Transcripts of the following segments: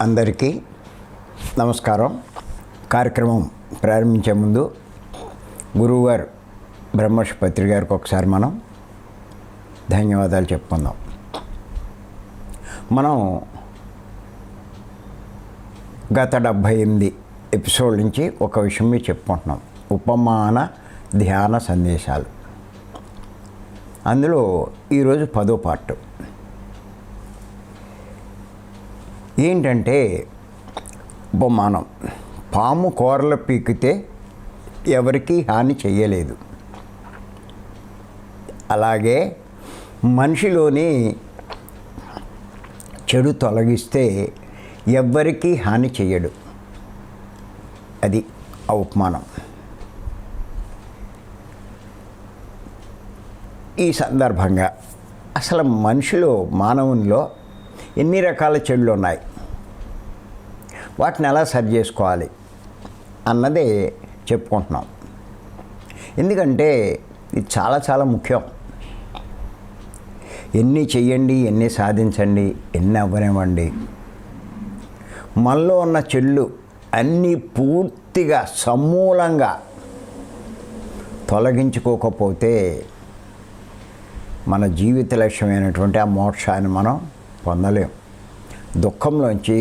అందరికీ నమస్కారం. కార్యక్రమం ప్రారంభించే ముందు గురువుగారు బ్రహ్మర్షి పత్రి గారికి ఒకసారి మనం ధన్యవాదాలు చెప్పుకుందాం. మనం గత 78 ఎపిసోడ్ నుంచి ఒక విషయం మీద చెప్పుకుంటున్నాం, ఉపమాన ధ్యాన సందేశాలు. అందులో ఈరోజు 10వ పార్ట్ ఏంటంటే ఉపమానం. పాము కూరలు పీకితే ఎవరికీ హాని చెయ్యలేదు, అలాగే మనిషిలోని చెడు తొలగిస్తే ఎవ్వరికీ హాని చెయ్యడు. అది ఆ ఉపమానం. ఈ సందర్భంగా అసలు మనిషిలో, మానవునిలో ఎన్ని రకాల చెడులు ఉన్నాయి, వాటిని ఎలా సరి చేసుకోవాలి అన్నదే చెప్పుకుంటున్నాం. ఎందుకంటే ఇది చాలా చాలా ముఖ్యం. ఎన్ని చెయ్యండి, ఎన్ని సాధించండి, ఎన్ని అవ్వనివ్వండి, మనలో ఉన్న చెళ్ళు అన్నీ పూర్తిగా సమూలంగా తొలగించుకోకపోతే మన జీవిత లక్ష్యమైనటువంటి ఆ మోక్షాన్ని మనం పొందలేం. దుఃఖంలోంచి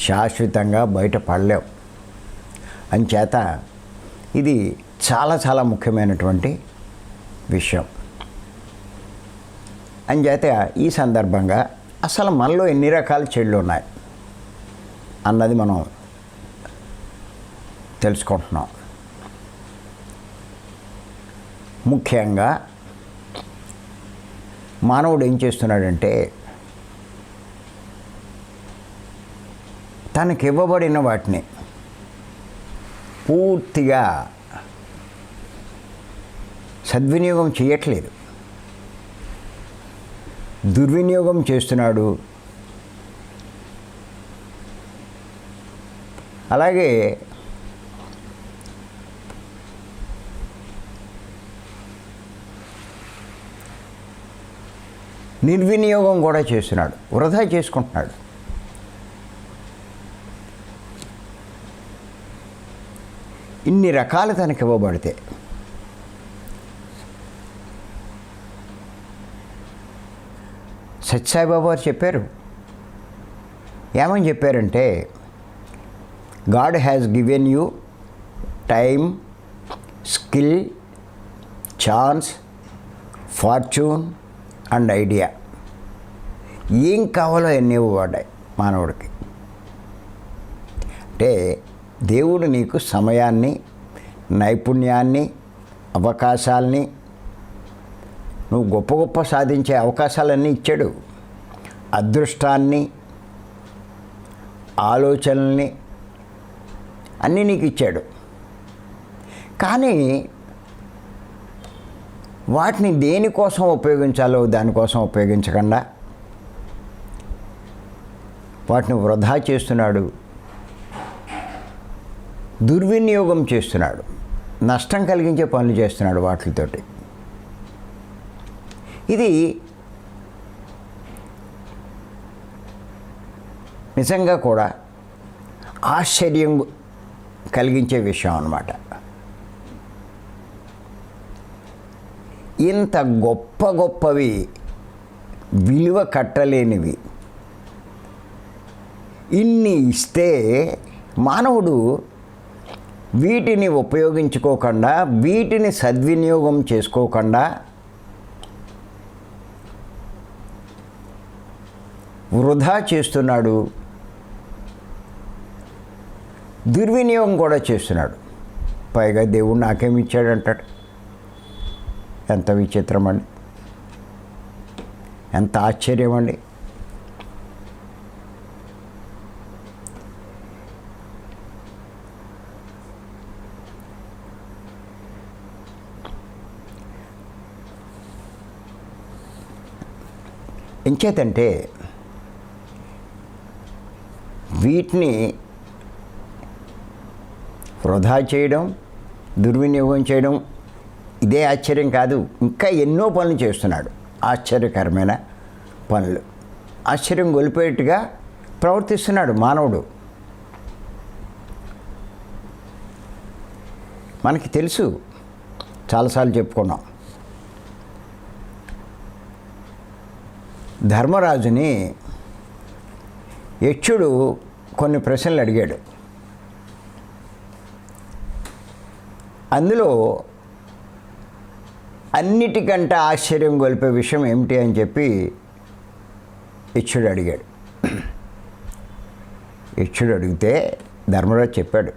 శాశ్వతంగా బయటపడలేం. అంచేత ఇది చాలా చాలా ముఖ్యమైనటువంటి విషయం. అంచేత ఈ సందర్భంగా అసలు మనలో ఎన్ని రకాల చెడులు ఉన్నాయి అన్నది మనం తెలుసుకుంటున్నాం. ముఖ్యంగా మానవుడు ఏం చేస్తున్నాడంటే, తనకి ఇవ్వబడిన వాటిని పూర్తిగా సద్వినియోగం చేయట్లేదు, దుర్వినియోగం చేస్తున్నాడు. అలాగే నిర్వినియోగం కూడా చేస్తున్నాడు, వృధా చేసుకుంటున్నాడు. ఇన్ని రకాలు తనకి ఇవ్వబడితే సత్యసాయిబాబా వారు చెప్పారు. ఏమని చెప్పారంటే, God has given you time, skill, chance, fortune and idea. ఏం కావాలో ఎన్ని ఇవ్వబడ్డాయి మానవుడికి. అంటే దేవుడు నీకు సమయాన్ని, నైపుణ్యాన్ని, అవకాశాలని, నువ్వు గొప్ప గొప్ప సాధించే అవకాశాలన్నీ ఇచ్చాడు. అదృష్టాన్ని, ఆలోచనల్ని అన్నీ నీకు ఇచ్చాడు. కానీ వాటిని దేనికోసం ఉపయోగించాలో దానికోసం ఉపయోగించకుండా వాటిని వృధా చేస్తున్నాడు, దుర్వినియోగం చేస్తున్నాడు, నష్టం కలిగించే పనులు చేస్తున్నాడు వాటితోటి. ఇది నిజంగా కూడా ఆశ్చర్యం కలిగించే విషయం అన్నమాట. ఇంత గొప్ప గొప్పవి, విలువ కట్టలేనివి ఇన్ని ఇస్తే మానవుడు వీటిని ఉపయోగించుకోకుండా, వీటిని సద్వినియోగం చేసుకోకుండా వృధా చేస్తున్నాడు, దుర్వినియోగం కూడా చేస్తున్నాడు. పైగా దేవుడు నాకేమి ఇచ్చాడంటాడు. ఎంత విచిత్రం అండి, ఎంత ఆశ్చర్యం అండి. ఎంచేతంటే వీటిని వృధా చేయడం, దుర్వినియోగం చేయడం ఇదే ఆశ్చర్యం కాదు. ఇంకా ఎన్నో పనులు చేస్తున్నాడు, ఆశ్చర్యకరమైన పనులు. ఆశ్చర్యం గొలిపేట్టుగా ప్రవర్తిస్తున్నాడు మానవుడు. మనకి తెలుసు, చాలాసార్లు చెప్పుకున్నాం. ధర్మరాజుని యక్షుడు కొన్ని ప్రశ్నలు అడిగాడు. అందులో అన్నిటికంటే ఆశ్చర్యం గొలిపే విషయం ఏమిటి అని చెప్పి యక్షుడు అడిగాడు. యక్షుడు అడిగితే ధర్మరాజు చెప్పాడు,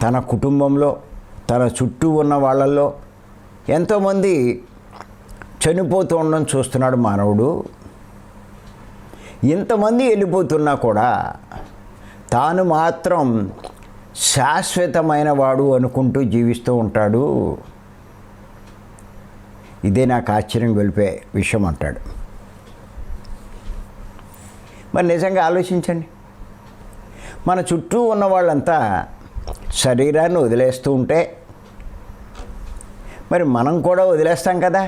తన కుటుంబంలో తన చుట్టూ ఉన్న వాళ్ళల్లో ఎంతోమంది చనిపోతూ ఉండడం చూస్తున్నాడు మానవుడు. ఇంతమంది వెళ్ళిపోతున్నా కూడా తాను మాత్రం శాశ్వతమైన వాడు అనుకుంటూ జీవిస్తూ ఉంటాడు. ఇదే నాకు ఆశ్చర్యం గొలిపే విషయం అంటాడు. మరి నిజంగా ఆలోచించండి, మన చుట్టూ ఉన్న వాళ్ళంతా శరీరాన్ని వదిలేస్తూ ఉంటే మరి మనం కూడా వదిలేస్తాం కదా.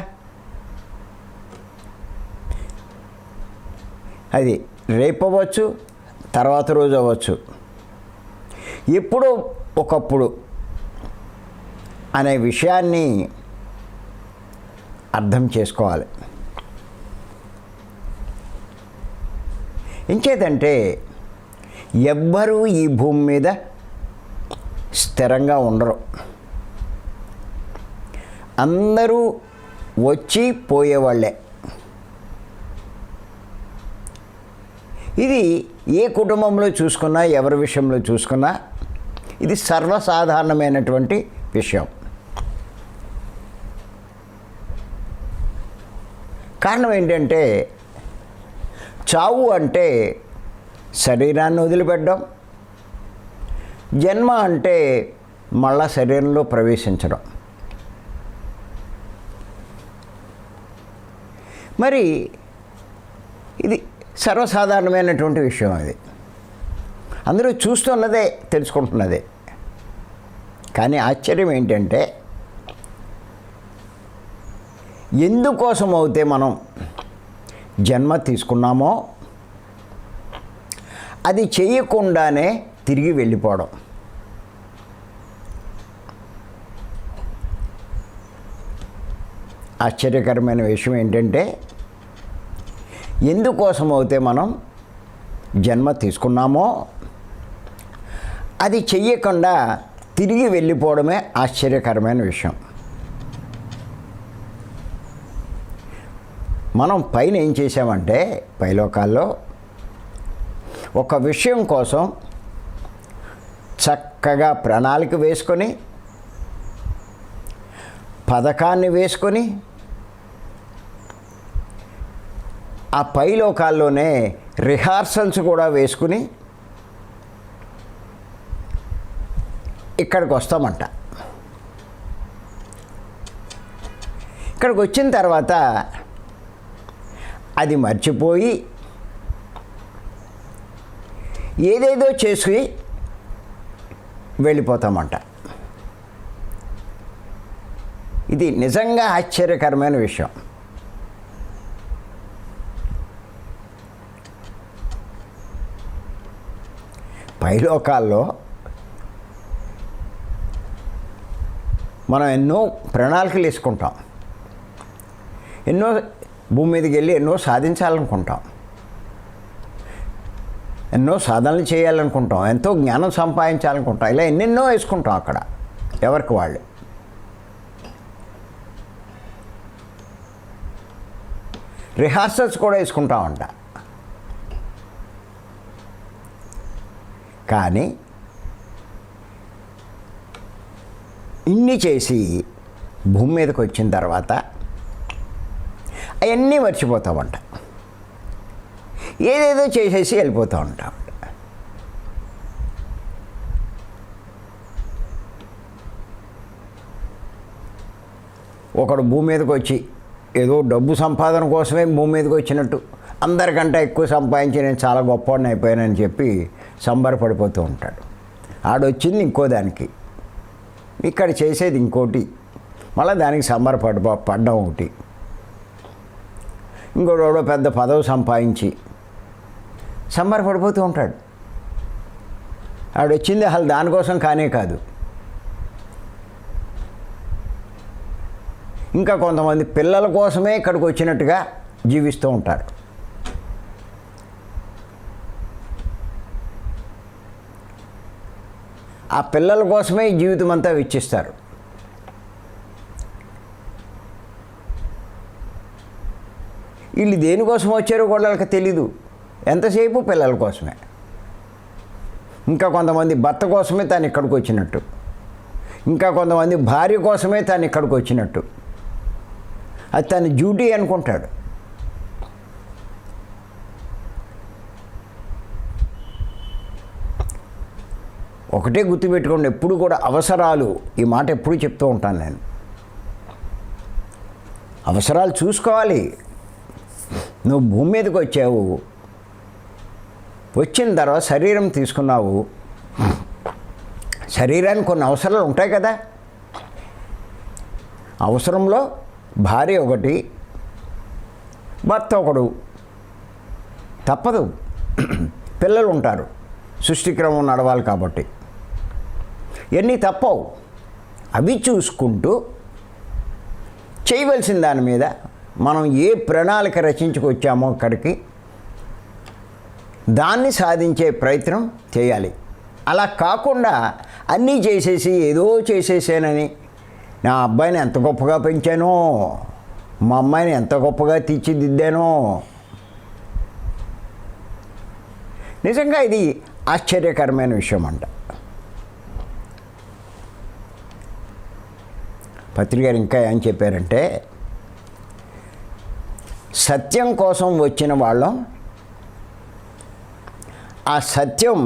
అది రేపు అవ్వచ్చు, తర్వాత రోజు అవ్వచ్చు, ఎప్పుడో ఒకప్పుడు అనే విషయాన్ని అర్థం చేసుకోవాలి. ఇంకేదంటే ఎవ్వరూ ఈ భూమి మీద స్థిరంగా ఉండరు. అందరూ వచ్చి పోయేవాళ్ళే. ఇది ఏ కుటుంబంలో చూసుకున్నా, ఎవరి విషయంలో చూసుకున్నా ఇది సర్వసాధారణమైనటువంటి విషయం. కారణం ఏంటంటే చావు అంటే శరీరాన్ని వదిలిపెట్టడం, జన్మ అంటే మళ్ళా శరీరంలో ప్రవేశించడం. మరి ఇది సర్వసాధారణమైనటువంటి విషయం. అది అందరూ చూస్తున్నదే, తెలుసుకుంటున్నదే. కానీ ఆశ్చర్యం ఏంటంటే ఎందుకోసం అయితే మనం జన్మ తీసుకున్నామో అది చేయకుండానే తిరిగి వెళ్ళిపోవడం. ఆశ్చర్యకరమైన విషయం ఏంటంటే ఎందుకోసం అయితే మనం జన్మ తీసుకున్నామో అది చెయ్యకుండా తిరిగి వెళ్ళిపోవడమే ఆశ్చర్యకరమైన విషయం. మనం పైన ఏం చేసామంటే పైలోకాల్లో ఒక విషయం కోసం చక్కగా ప్రణాళిక వేసుకొని, పథకాన్ని వేసుకొని, ఆ పైలోకాల్లోనే రిహార్సల్స్ కూడా వేసుకుని ఇక్కడికి వస్తామంట. ఇక్కడికి వచ్చిన తర్వాత అది మర్చిపోయి ఏదేదో చేసి వెళ్ళిపోతామంట. ఇది నిజంగా ఆశ్చర్యకరమైన విషయం. పైలోకాల్లో మనం ఎన్నో ప్రణాళికలు వేసుకుంటాం, ఎన్నో భూమి మీదకి వెళ్ళి ఎన్నో సాధించాలనుకుంటాం, ఎన్నో సాధనలు చేయాలనుకుంటాం, ఎంతో జ్ఞానం సంపాదించాలనుకుంటాం, ఇలా ఎన్నెన్నో వేసుకుంటాం అక్కడ ఎవరికి వాళ్ళు. రిహార్సల్స్ కూడా వేసుకుంటామంట. కానీ ఇన్ని చేసి భూమి మీదకి వచ్చిన తర్వాత అవన్నీ మర్చిపోతామంట. ఏదేదో చేసేసి వెళ్ళిపోతూ ఉంటాం. ఒకడు భూమి మీదకి వచ్చి ఏదో డబ్బు సంపాదన కోసమే భూమి మీదకి వచ్చినట్టు అందరికంటే ఎక్కువ సంపాదించి నేను చాలా గొప్పవాడిని అయిపోయానని చెప్పి సంబరపడిపోతూ ఉంటాడు. ఆడొచ్చింది ఇంకో దానికి, ఇక్కడ చేసేది ఇంకోటి, మళ్ళీ దానికి పడ్డం ఒకటి. ఇంకోడెవడో పెద్ద పదవి సంపాదించి సంబరపడిపోతూ ఉంటాడు. ఆవిడ వచ్చింది అసలు దానికోసం కానే కాదు. ఇంకా కొంతమంది పిల్లల కోసమే ఇక్కడికి వచ్చినట్టుగా జీవిస్తూ ఉంటారు. ఆ పిల్లల కోసమే ఈ జీవితం అంతా వెచ్చిస్తారు. వీళ్ళు దేనికోసం వచ్చారో కూడా వాళ్ళకి తెలీదు. ఎంతసేపు పిల్లల కోసమే. ఇంకా కొంతమంది భర్త కోసమే తాను ఇక్కడికి వచ్చినట్టు, ఇంకా కొంతమంది భార్య కోసమే తాను ఇక్కడికి వచ్చినట్టు. అది తన డ్యూటీ అనుకుంటాడు. ఒకటే గుర్తుపెట్టుకోండి, ఎప్పుడు కూడా అవసరాలు, ఈ మాట ఎప్పుడు చెప్తూ ఉంటాను నేను, అవసరాలు చూసుకోవాలి. నువ్వు భూమి మీదకి వచ్చావు, వచ్చిన తర్వాత శరీరం తీసుకున్నావు, శరీరానికి కొన్ని అవసరాలు ఉంటాయి కదా. అవసరంలో భార్య ఒకటి, భర్త ఒకడు, తప్పదు. పిల్లలు ఉంటారు, సృష్టిక్రమం నడవాలి కాబట్టి ఎన్ని తప్పవు. అవి చూసుకుంటూ చేయవలసిన దాని మీద మనం ఏ ప్రణాళిక రచించుకొచ్చామో అక్కడికి దాన్ని సాధించే ప్రయత్నం చేయాలి. అలా కాకుండా అన్నీ చేసేసి ఏదో చేసేసానని, నా అబ్బాయిని ఎంత గొప్పగా పెంచానో, మా అమ్మాయిని ఎంత గొప్పగా తీర్చిదిద్దానో. నిజంగా ఇది ఆశ్చర్యకరమైన విషయం అంట. పత్రిక గారు ఇంకా ఏం చెప్పారంటే, సత్యం కోసం వచ్చిన వాళ్ళం ఆ సత్యం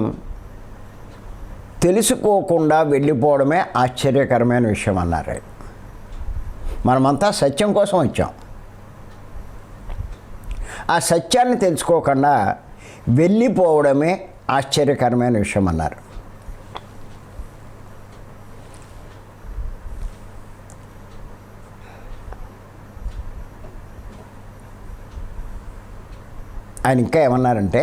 తెలుసుకోకుండా వెళ్ళిపోవడమే ఆశ్చర్యకరమైన విషయం అన్నారు. మనమంతా సత్యం కోసం వచ్చాం. ఆ సత్యాన్ని తెలుసుకోకుండా వెళ్ళిపోవడమే ఆశ్చర్యకరమైన విషయం అన్నారు. ఆయన ఇంకా ఏమన్నారంటే,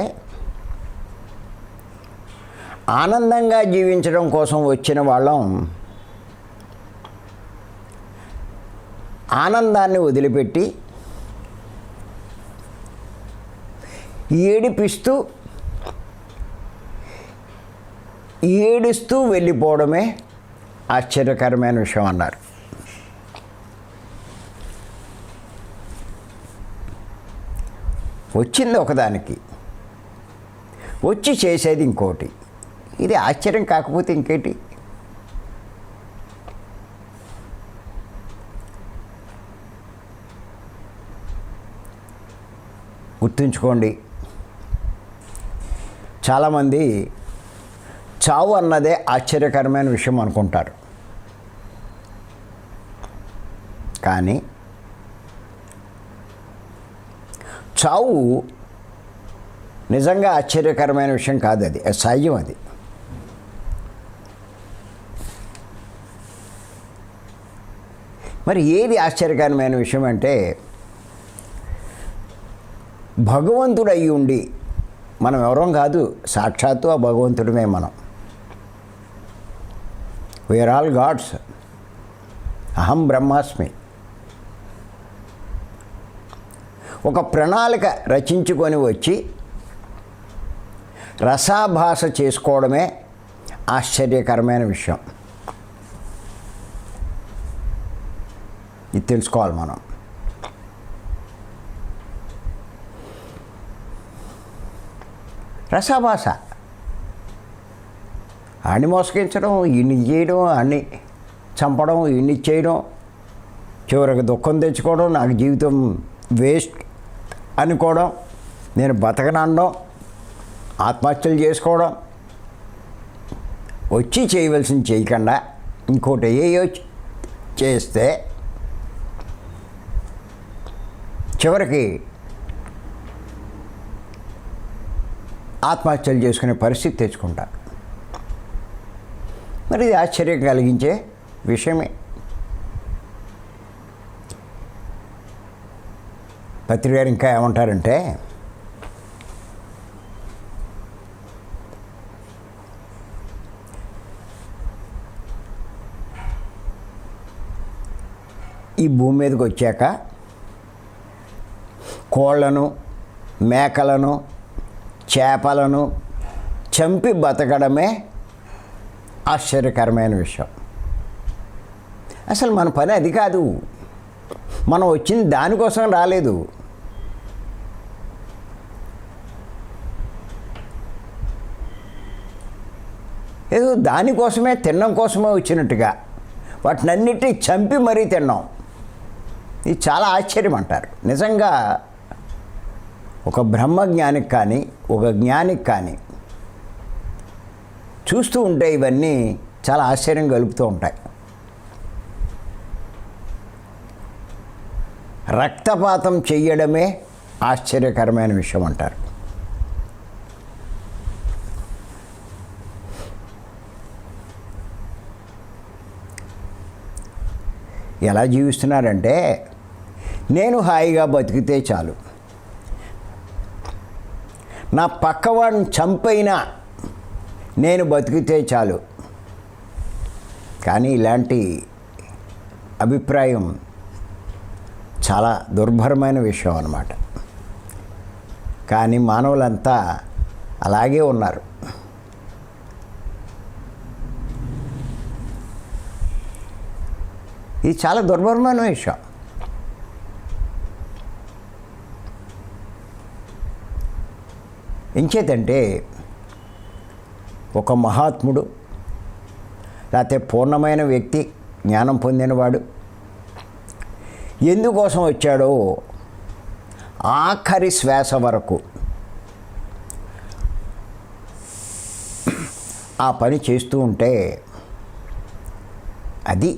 ఆనందంగా జీవించడం కోసం వచ్చిన వాళ్ళం ఆనందాన్ని వదిలిపెట్టి ఏడుస్తూ వెళ్ళిపోవడమే ఆశ్చర్యకరమైన విషయం అన్నారు. వచ్చింది ఒకదానికి, వచ్చి చేసేది ఇంకోటి. ఇది ఆశ్చర్యం కాకపోతే ఇంకేంటి? గుర్తుంచుకోండి, చాలామంది చావు అన్నదే ఆశ్చర్యకరమైన విషయం అనుకుంటారు. కానీ చావు నిజంగా ఆశ్చర్యకరమైన విషయం కాదు. అది సహజం. అది మరి ఏది ఆశ్చర్యకరమైన విషయం అంటే, భగవంతుడు అయి ఉండి, మనం ఎవరం కాదు, సాక్షాత్తు ఆ భగవంతుడమే మనం. We are all gods. అహం బ్రహ్మాస్మి. ఒక ప్రణాళిక రచించుకొని వచ్చి రసాభాస చేసుకోవడమే ఆశ్చర్యకరమైన విషయం. ఇది తెలుసుకోవాలి మనం. రసాభాస, ఆడిని మోసగించడం, ఇన్ని చేయడం, అన్ని చంపడం, ఇన్ని చేయడం, చివరికి దుఃఖం తెచ్చుకోవడం, నాకు జీవితం వేస్ట్ అనుకోవడం, నేను బతకనడం, ఆత్మహత్యలు చేసుకోవడం, వచ్చి చేయవలసింది చేయకుండా ఇంకోటి ఏయో చేస్తే చివరికి ఆత్మహత్యలు చేసుకునే పరిస్థితి తెచ్చుకుంటారు. మరి ఇది ఆశ్చర్యం కలిగించే విషయమే. పత్రి గారు ఇంకా ఏమంటారంటే, ఈ భూమి మీదకి వచ్చాక కోళ్లను, మేకలను, చేపలను చంపి బతకడమే ఆశ్చర్యకరమైన విషయం. అసలు మన పని అది కాదు. మనం వచ్చింది దానికోసం రాలేదు. ఏదో దానికోసమే, తినడం కోసమే వచ్చినట్టుగా వాటినన్నిటినీ చంపి మరీ తిన్నాం. ఇది చాలా ఆశ్చర్యం అంటారు. నిజంగా ఒక బ్రహ్మజ్ఞానికి కానీ, ఒక జ్ఞానికి కానీ చూస్తూ ఉంటే ఇవన్నీ చాలా ఆశ్చర్యం కలుపుతూ ఉంటాయి. రక్తపాతం చెయ్యడమే ఆశ్చర్యకరమైన విషయం అంటారు. ఎలా జీవిస్తున్నారంటే, నేను హాయిగా బతికితే చాలు, నా పక్కవాడిని చంపైనా నేను బతికితే చాలు. కానీ ఇలాంటి అభిప్రాయం చాలా దుర్భరమైన విషయం అన్నమాట. కానీ మానవులంతా అలాగే ఉన్నారు. ఇది చాలా దుర్భరమైన విషయం. ఎంచేతంటే ఒక మహాత్ముడు, లేకపోతే పూర్ణమైన వ్యక్తి, జ్ఞానం పొందినవాడు ఎందుకోసం వచ్చాడో ఆఖరి శ్వాస వరకు ఆ పని చేస్తూ ఉంటే అది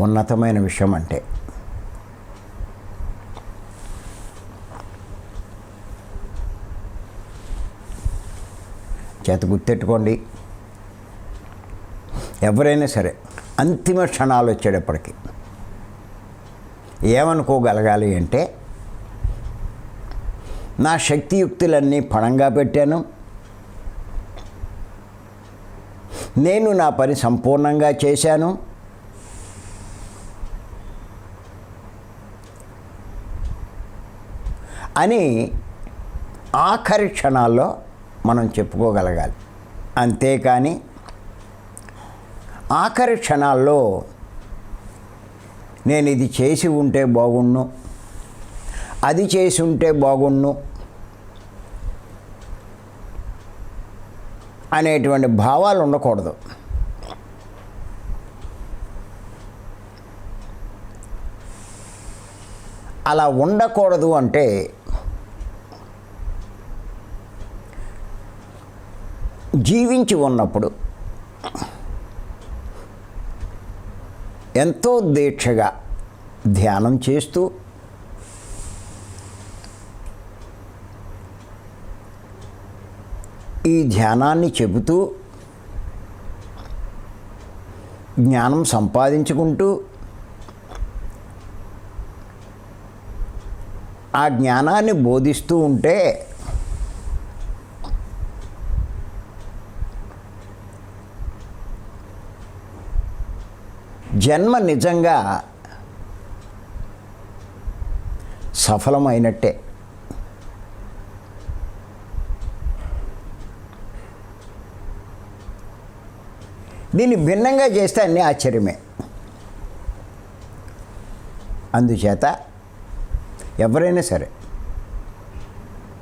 ఉన్నతమైన విషయం. అంటే చేత గుర్తెట్టుకోండి, ఎవరైనా సరే అంతిమ క్షణాలు వచ్చేటప్పటికి ఏమనుకోగలగాలి అంటే, నా శక్తియుక్తులన్నీ పణంగా పెట్టాను, నేను నా పని సంపూర్ణంగా చేశాను, అని ఆఖరి క్షణాల్లో మనం చెప్పుకోగలగాలి. అంతేకాని ఆఖరి క్షణాల్లో నేను ఇది చేసి ఉంటే బాగుండు, అది చేసి ఉంటే బాగుండు అనేటువంటి భావాలు ఉండకూడదు. అలా ఉండకూడదు అంటే జీవించి ఉన్నప్పుడు ఎంతో దీక్షగా ధ్యానం చేస్తూ ఈ ధ్యానాన్ని చెబుతూ జ్ఞానం సంపాదించుకుంటూ ఆ జ్ఞానాన్ని బోధిస్తూ ఉంటే జన్మ నిజంగా సఫలమైనట్టే. దీన్ని భిన్నంగా చేస్తే అన్నీ ఆశ్చర్యమే. అందుచేత ఎవరైనా సరే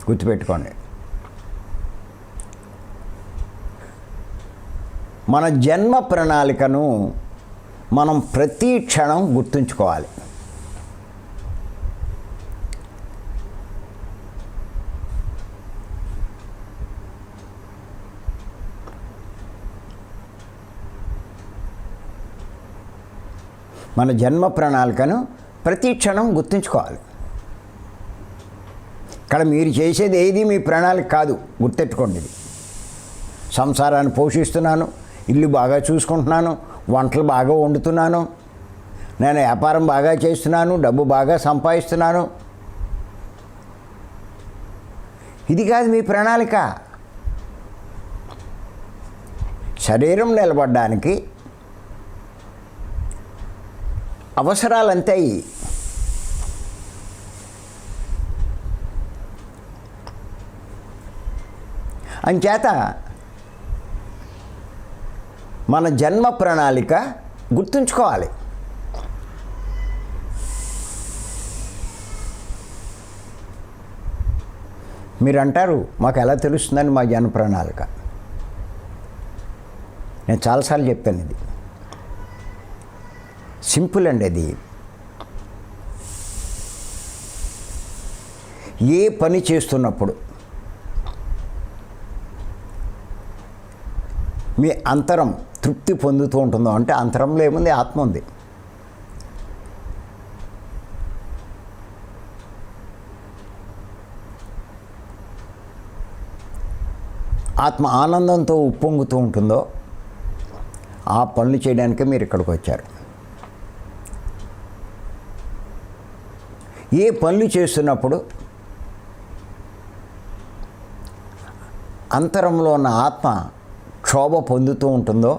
గుర్తుపెట్టుకోండి, మన జన్మ ప్రణాళికను మనం ప్రతి క్షణం గుర్తుంచుకోవాలి. మన జన్మ ప్రణాళికను ప్రతి క్షణం గుర్తుంచుకోవాలి. ఇక్కడ మీరు చేసేది ఏది మీ ప్రణాళిక కాదు, గుర్తెట్టుకోండి. ఇది సంసారాన్ని పోషిస్తున్నాను, ఇల్లు బాగా చూసుకుంటున్నాను, వంటలు బాగా వండుతున్నాను, నేను వ్యాపారం బాగా చేస్తున్నాను, డబ్బు బాగా సంపాదిస్తున్నాను, ఇది కాదు మీ ప్రణాళిక. శరీరం నిలబడడానికి అవసరాలు అంతాయి. అంచేత మన జన్మ ప్రణాళిక గుర్తుంచుకోవాలి. మీరు అంటారు మాకు ఎలా తెలుస్తుందని మా జన్మ ప్రణాళిక. నేను చాలాసార్లు చెప్పాను, ఇది సింపుల్ అండి. అది ఏ పని చేస్తున్నప్పుడు మీ అంతరం తృప్తి పొందుతూ ఉంటుందో, అంటే అంతరంలో ఏముంది? ఆత్మ ఉంది. ఆత్మ ఆనందంతో ఉప్పొంగుతూ ఉంటుందో ఆ పనులు చేయడానికే మీరు ఇక్కడికి వచ్చారు. ఏ పనులు చేస్తున్నప్పుడు అంతరంలో ఉన్న ఆత్మ క్షోభ పొందుతూ ఉంటుందో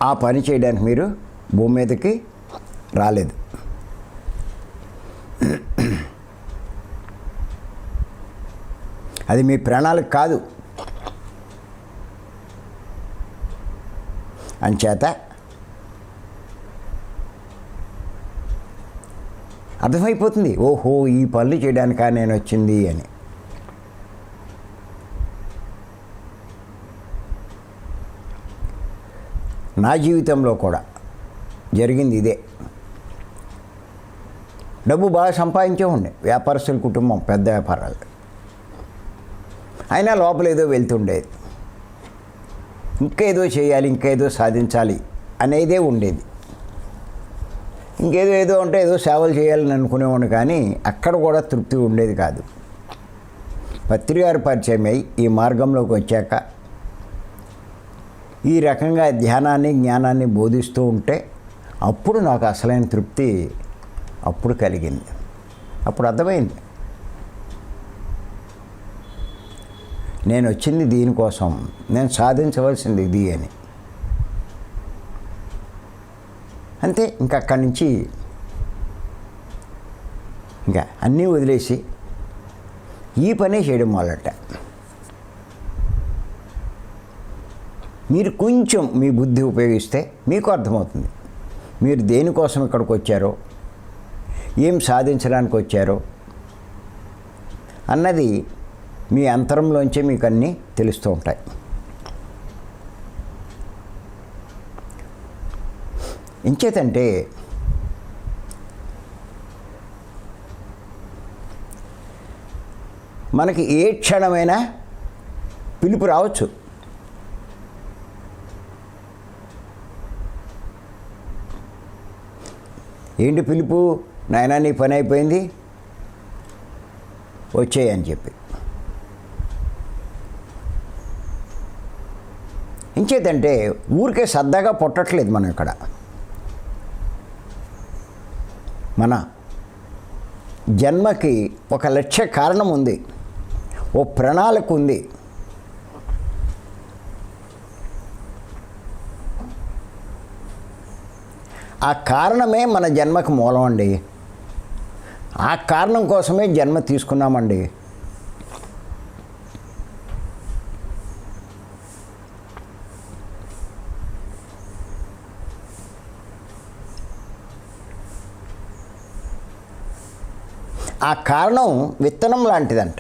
ఆ పని చేయడానికి మీరు భూమి మీదకి రాలేదు. అది మీ ప్రణాళిక కాదు. అంచేత అర్థమైపోతుంది, ఓహో ఈ పనులు చేయడానికా నేను వచ్చింది అని. నా జీవితంలో కూడా జరిగింది ఇదే. డబ్బు బాగా సంపాదించే ఉండే, వ్యాపారస్తుల కుటుంబం, పెద్ద వ్యాపారాలు. అయినా లోపల ఏదో వెళ్తుండేది, ఇంకేదో చేయాలి, ఇంకేదో సాధించాలి అనేదే ఉండేది. ఇంకేదో అంటే ఏదో సేవలు చేయాలని అనుకునేవాడు, కానీ అక్కడ కూడా తృప్తి ఉండేది కాదు. పత్రిగారు పరిచయం అయి ఈ మార్గంలోకి వచ్చాక ఈ రకంగా ధ్యానాన్ని జ్ఞానాన్ని బోధిస్తూ ఉంటే అప్పుడు నాకు అసలైన తృప్తి అప్పుడు కలిగింది. అప్పుడు అర్థమైంది నేను వచ్చింది దీనికోసం, నేను సాధించవలసింది ఇది అని. అంతే. ఇంకా అక్కడి నుంచి ఇంకా అన్నీ వదిలేసి ఈ పనే చేయడం మొదలట. మీరు కొంచెం మీ బుద్ధి ఉపయోగిస్తే మీకు అర్థమవుతుంది మీరు దేనికోసం ఇక్కడికి వచ్చారో, ఏం సాధించడానికి వచ్చారో అన్నది మీ అంతరంలోంచే మీకు అన్నీ తెలుస్తూ ఉంటాయి. ఇంచేతంటే మనకి ఏ క్షణమైనా పిలుపు రావచ్చు. ఏంటి పిలుపు? నాయనా నీ పని అయిపోయింది, వచ్చేయని చెప్పి. ఇంచేతంటే ఊరికే సరదాగా పుట్టట్లేదు మనం ఇక్కడ. మన జన్మకి ఒక లక్ష్య కారణం ఉంది, ఓ ప్రణాళిక ఉంది. ఆ కారణమే మన జన్మకు మూలం అండి. ఆ కారణం కోసమే జన్మ తీసుకున్నామండి. ఆ కారణం విత్తనం లాంటిదంట.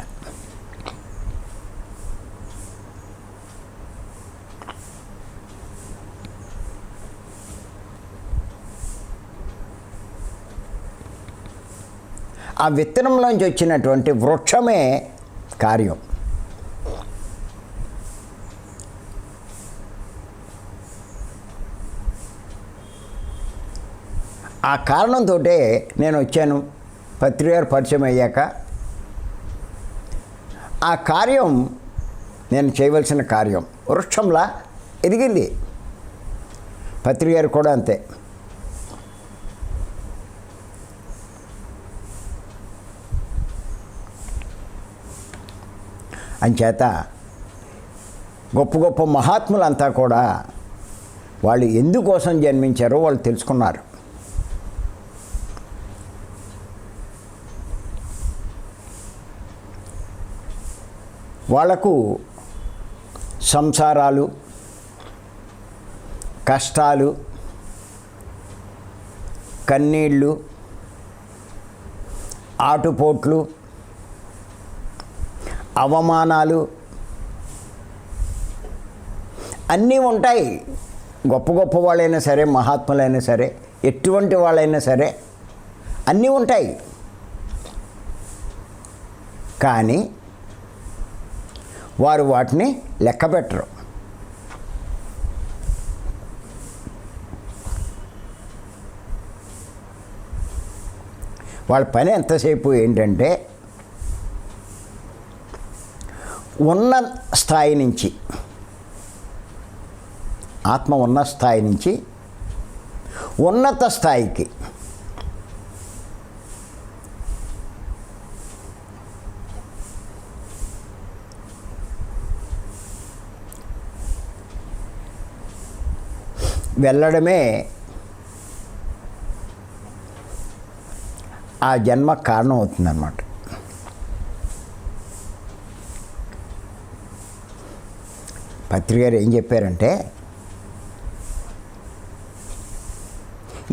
ఆ విత్తనంలోంచి వచ్చినటువంటి వృక్షమే కార్యం. ఆ కారణంతో నేను వచ్చాను. పత్రిగారు పరిచయం అయ్యాక ఆ కార్యం, నేను చేయవలసిన కార్యం వృక్షంలా ఎదిగింది. పత్రిగారు కూడా అంతే. అంచేత గొప్ప గొప్ప మహాత్ములంతా కూడా వాళ్ళు ఎందుకోసం జన్మించారో వాళ్ళు తెలుసుకున్నారు. వాళ్లకు సంసారాలు, కష్టాలు, కన్నీళ్ళు, ఆటుపోట్లు, అవమానాలు అన్నీ ఉంటాయి. గొప్ప గొప్ప వాళ్ళైనా సరే, మహాత్ములైనా సరే, ఎటువంటి వాళ్ళైనా సరే అన్నీ ఉంటాయి. కానీ వారు వాటిని లెక్క పెట్టరు. వాళ్ళ పని ఎంతసేపు ఏంటంటే ఉన్న స్థాయి నుంచి, ఆత్మ ఉన్న స్థాయి నుంచి ఉన్నత స్థాయికి వెళ్ళడమే ఆ జన్మ కారణం అవుతుందన్నమాట. పత్రి గారు ఏం చెప్పారంటే,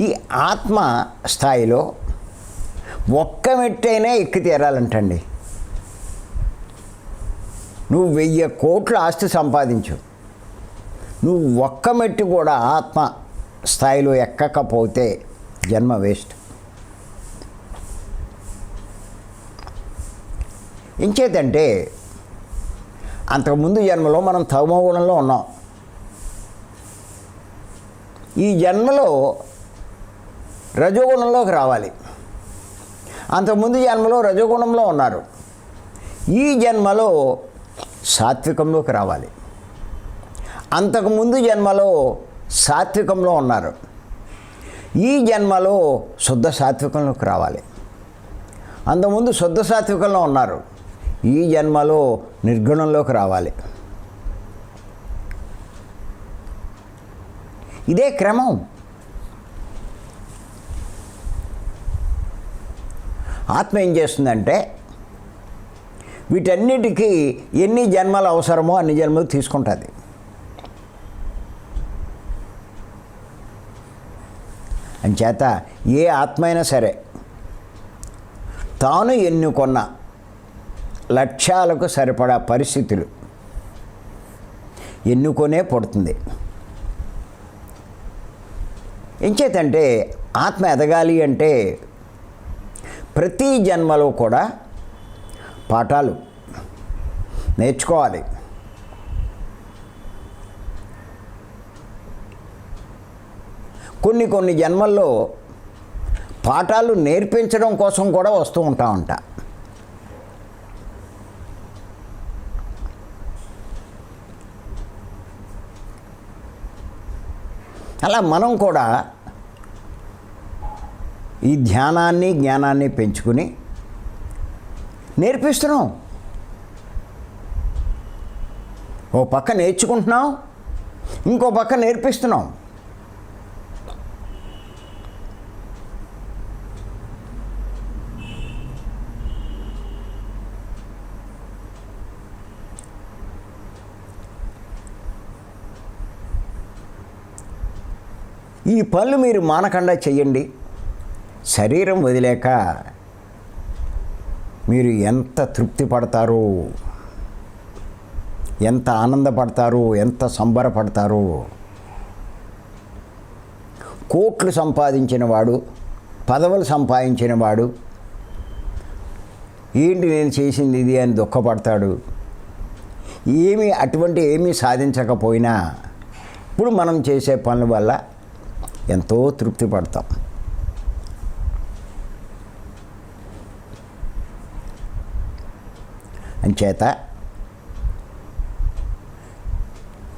ఈ ఆత్మ స్థాయిలో ఒక్క మెట్టైనా ఎక్కి తీరాలంటండి. నువ్వు 1000 కోట్ల ఆస్తి సంపాదించు, నువ్వు ఒక్క మెట్టు కూడా ఆత్మ స్థాయిలో ఎక్కకపోతే జన్మ వేస్ట్. ఇంచేతంటే అంతకుముందు జన్మలో మనం తమోగుణంలో ఉన్నాం. ఈ జన్మలో రజోగుణంలోకి రావాలి. అంతకుముందు జన్మలో రజోగుణంలో ఉన్నారు. ఈ జన్మలో సాత్వికంలోకి రావాలి. అంతకుముందు జన్మలో సాత్వికంలో ఉన్నారు. ఈ జన్మలో శుద్ధ సాత్వికంలోకి రావాలి. అంతకుముందు శుద్ధ సాత్వికంలో ఉన్నారు. ఈ జన్మలో నిర్గుణంలోకి రావాలి. ఇదే క్రమం. ఆత్మ ఏం చేస్తుందంటే వీటన్నిటికీ ఎన్ని జన్మలు అవసరమో అన్ని జన్మలు తీసుకుంటుంది. అంచేత ఏ ఆత్మ అయినా సరే తాను ఎన్నుకున్న లక్ష్యాలకు సరిపడా పరిస్థితులు ఎన్నుకొనే పడుతుంది. ఎంచేతంటే ఆత్మ ఎదగాలి అంటే ప్రతి జన్మలో కూడా పాఠాలు నేర్చుకోవాలి. కొన్ని జన్మల్లో పాఠాలు నేర్పించడం కోసం కూడా వస్తూ ఉంటామంట. అలా మనం కూడా ఈ ధ్యానాన్ని జ్ఞానాన్ని పెంచుకుని నేర్పిస్తున్నాం. ఓ పక్క నేర్చుకుంటున్నాం, ఇంకో పక్క నేర్పిస్తున్నాం. ఈ పనులు మీరు మానకుండా చెయ్యండి. శరీరం వదిలేక మీరు ఎంత తృప్తి పడతారో, ఎంత ఆనందపడతారో, ఎంత సంబరపడతారో. కోట్లు సంపాదించిన వాడు, పదవులు సంపాదించిన వాడు ఏంటి నేను చేసింది ఇది అని దుఃఖపడతాడు. ఏమీ సాధించకపోయినా ఇప్పుడు మనం చేసే పనుల వల్ల ఎంతో తృప్తి పడతాం. అంచేత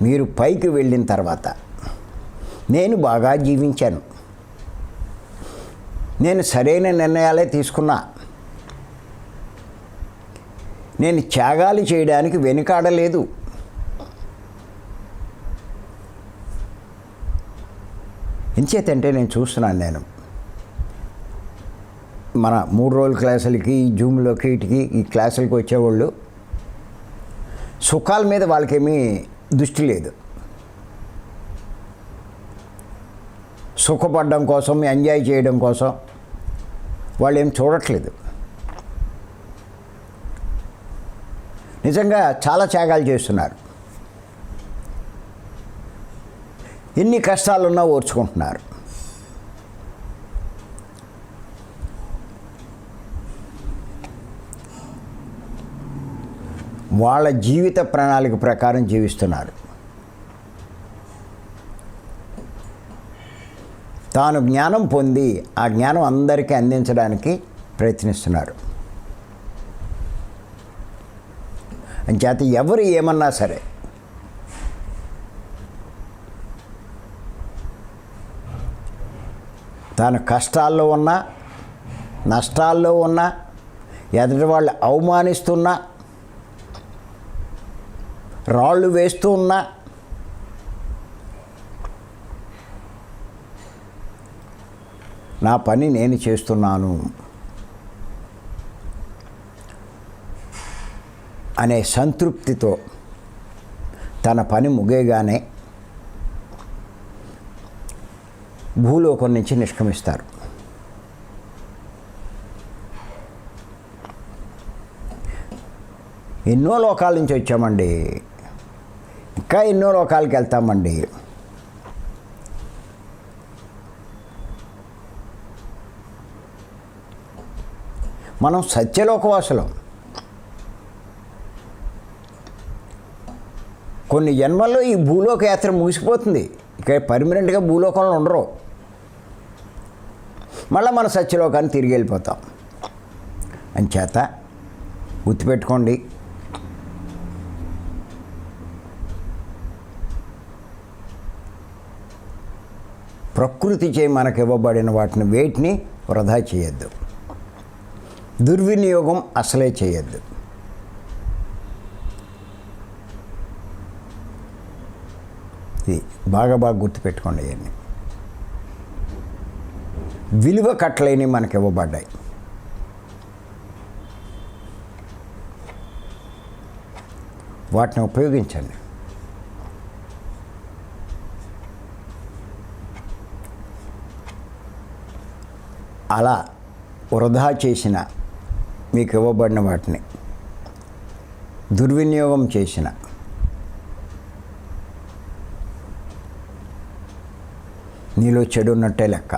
మీరు పైకి వెళ్ళిన తర్వాత నేను బాగా జీవించాను, నేను సరైన నిర్ణయాలే తీసుకున్నా, నేను త్యాగాలు చేయడానికి వెనుకాడలేదు. ఎంచేతంటే నేను చూస్తున్నాను, మన 3 రోజుల క్లాసులకి జూమ్లోకి వీటికి ఈ క్లాసులకి వచ్చేవాళ్ళు సుఖాల మీద వాళ్ళకేమీ దృష్టి లేదు. సుఖపడడం కోసం, ఎంజాయ్ చేయడం కోసం వాళ్ళు ఏం చూడట్లేదు. నిజంగా చాలా త్యాగాలు చేస్తున్నారు. ఎన్ని కష్టాలున్నా ఓర్చుకుంటున్నారు. వాళ్ళ జీవిత ప్రణాళిక ప్రకారం జీవిస్తున్నారు. తాను జ్ఞానం పొంది ఆ జ్ఞానం అందరికీ అందించడానికి ప్రయత్నిస్తున్నారు. అంచేత ఎవరు ఏమన్నా సరే తాను కష్టాల్లో ఉన్నా, నష్టాల్లో ఉన్నా, ఎదుటి వాళ్ళు అవమానిస్తున్నా, రాళ్ళు వేస్తూ ఉన్నా, నా పని నేను చేస్తున్నాను అనే సంతృప్తితో తన పని ముగియగానే భూలోకం నుంచి నిష్క్రమిస్తారు. ఎన్నో లోకాల నుంచి వచ్చామండి, ఇంకా ఎన్నో లోకాలకి వెళ్తామండి. మనం సత్యలోకవాసులం. కొన్ని జన్మల్లో ఈ భూలోక యాత్ర ముగిసిపోతుంది. ఇక పర్మనెంట్గా భూలోకంలో ఉండరు. మళ్ళీ మన సత్యలోకాన్ని తిరిగి వెళ్ళిపోతాం. అంచేత గుర్తుపెట్టుకోండి, ప్రకృతి చే మనకు ఇవ్వబడిన వాటిని వేటిని వృధా చేయొద్దు. దుర్వినియోగం అసలే చేయొద్దు. ఇది బాగా గుర్తుపెట్టుకోండి. ఇవన్నీ విలువ కట్టలేని మనకు ఇవ్వబడ్డాయి. వాటిని ఉపయోగించండి. అలా వృధా చేసిన మీకు ఇవ్వబడిన వాటిని దుర్వినియోగం చేసిన నీలో చెడు ఉన్నట్టే లెక్క.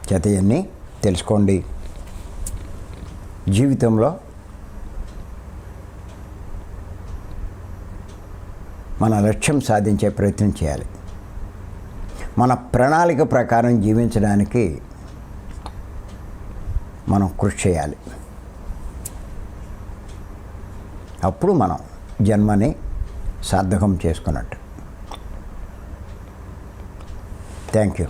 చేత ఇవన్నీ తెలుసుకోండి. జీవితంలో మన లక్ష్యం సాధించే ప్రయత్నం చేయాలి. మన ప్రణాళిక ప్రకారం జీవించడానికి మనం కృషి చేయాలి. అప్పుడు మనం జన్మని సార్థకం చేసుకున్నట్టు. Thank you.